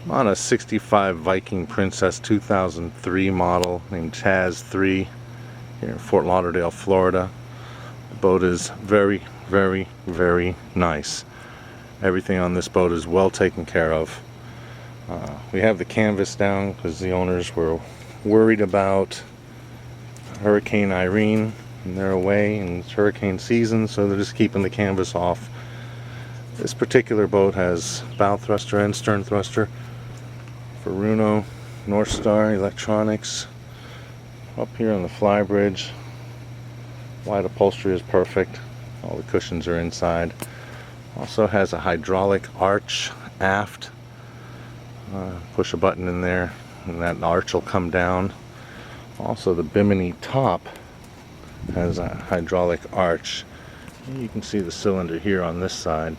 I'm on a 65 Viking Princess 2003 model named Chaz 3 here in Fort Lauderdale, Florida. The boat is very, very, very nice. Everything on this boat is well taken care of. We have the canvas down because the owners were worried about Hurricane Irene, and they're away and it's hurricane season, so they're just keeping the canvas off. This particular boat has bow thruster and stern thruster, Furuno, North Star electronics. Up here on the flybridge, wide upholstery is perfect. All the cushions are inside. Also has a hydraulic arch aft. Push a button in there and that arch will come down. Also the bimini top has a hydraulic arch. And you can see the cylinder here on this side.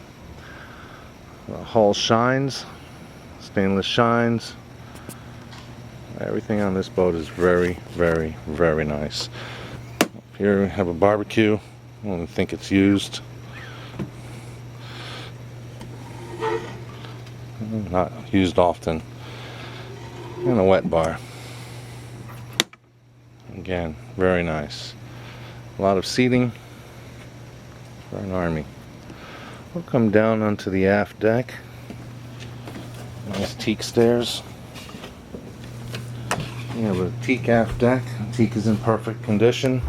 The hull shines, stainless shines. Everything on this boat is very, very, very nice. Up here we have a barbecue. I don't think it's used. Not used often. And a wet bar. Again, very nice. A lot of seating for an army. We'll come down onto the aft deck. Nice teak stairs. We have a teak aft deck. The teak is in perfect condition.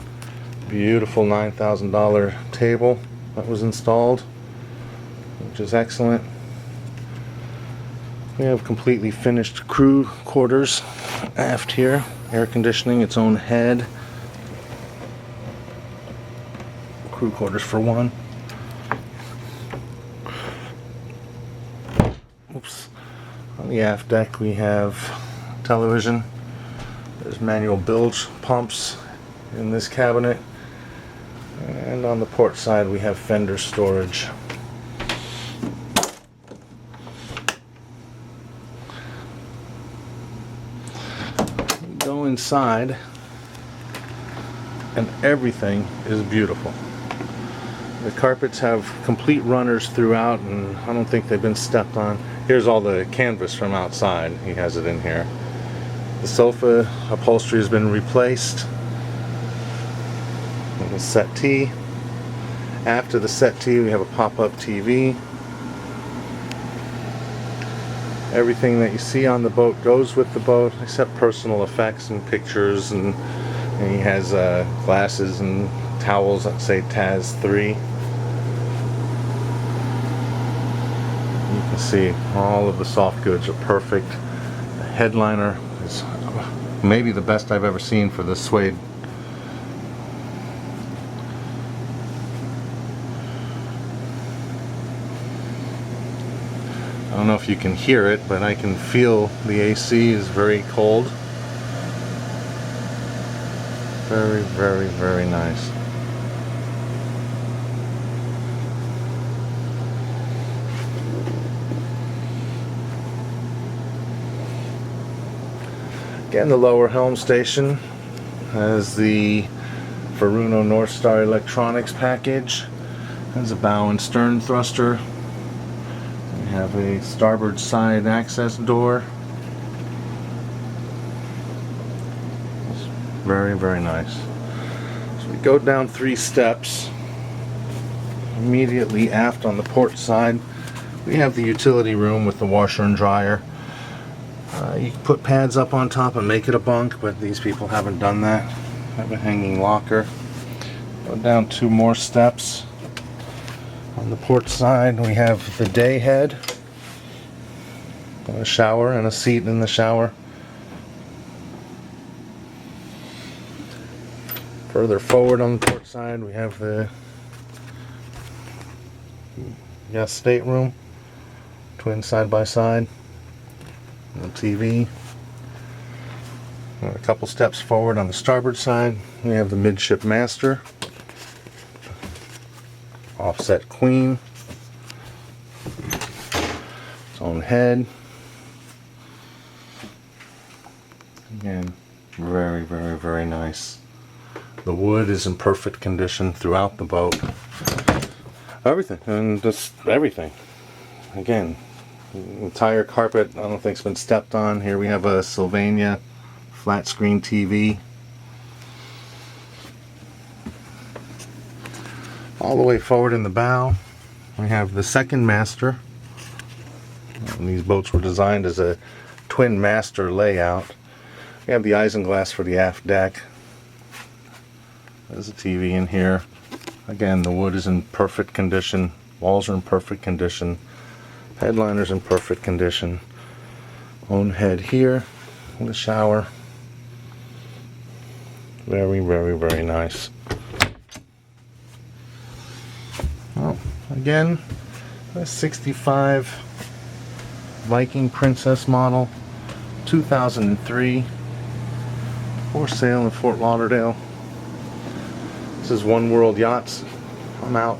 Beautiful $9,000 table that was installed, which is excellent. We have completely finished crew quarters aft here. Air conditioning, its own head. Crew quarters for one. Oops. On the aft deck we have television. There's manual bilge pumps in this cabinet. And on the port side we have fender storage. Go inside and everything is beautiful. The carpets have complete runners throughout and I don't think they've been stepped on. Here's all the canvas from outside. He has it in here. The sofa upholstery has been replaced. And the settee. After the settee we have a pop-up TV. Everything that you see on the boat goes with the boat except personal effects and pictures, and he has glasses and towels that say Chaz 3. You can see all of the soft goods are perfect. The headliner is maybe the best I've ever seen for this suede. I don't know if you can hear it, but I can feel the AC is very cold. Very, very, very nice. Again, the lower helm station has the Furuno North Star electronics package. Has a bow and stern thruster. We have a starboard side access door. It's very, very nice. So we go down 3 steps. Immediately aft on the port side, we have the utility room with the washer and dryer. You can put pads up on top and make it a bunk, but these people haven't done that. Have a hanging locker. Go down 2 more steps. On the port side we have the day head, a shower and a seat in the shower. Further forward on the port side we have the guest stateroom, twin side by side, and TV. And a couple steps forward on the starboard side we have the midship master, offset queen, its own head. Again, very, very, very nice. The wood is in perfect condition throughout the boat. Everything, and just everything. Again, Entire carpet, I don't think it's been stepped on. Here we have a Sylvania flat screen TV. All the way forward in the bow, we have the second master. And these boats were designed as a twin master layout. We have the isinglass for the aft deck. There's a TV in here. Again, the wood is in perfect condition. Walls are in perfect condition. Headliner's in perfect condition. Own head here. The shower. Very, very, very nice. Well, again, a 65 Viking Princess model, 2003, for sale in Fort Lauderdale. This is One World Yachts. I'm out.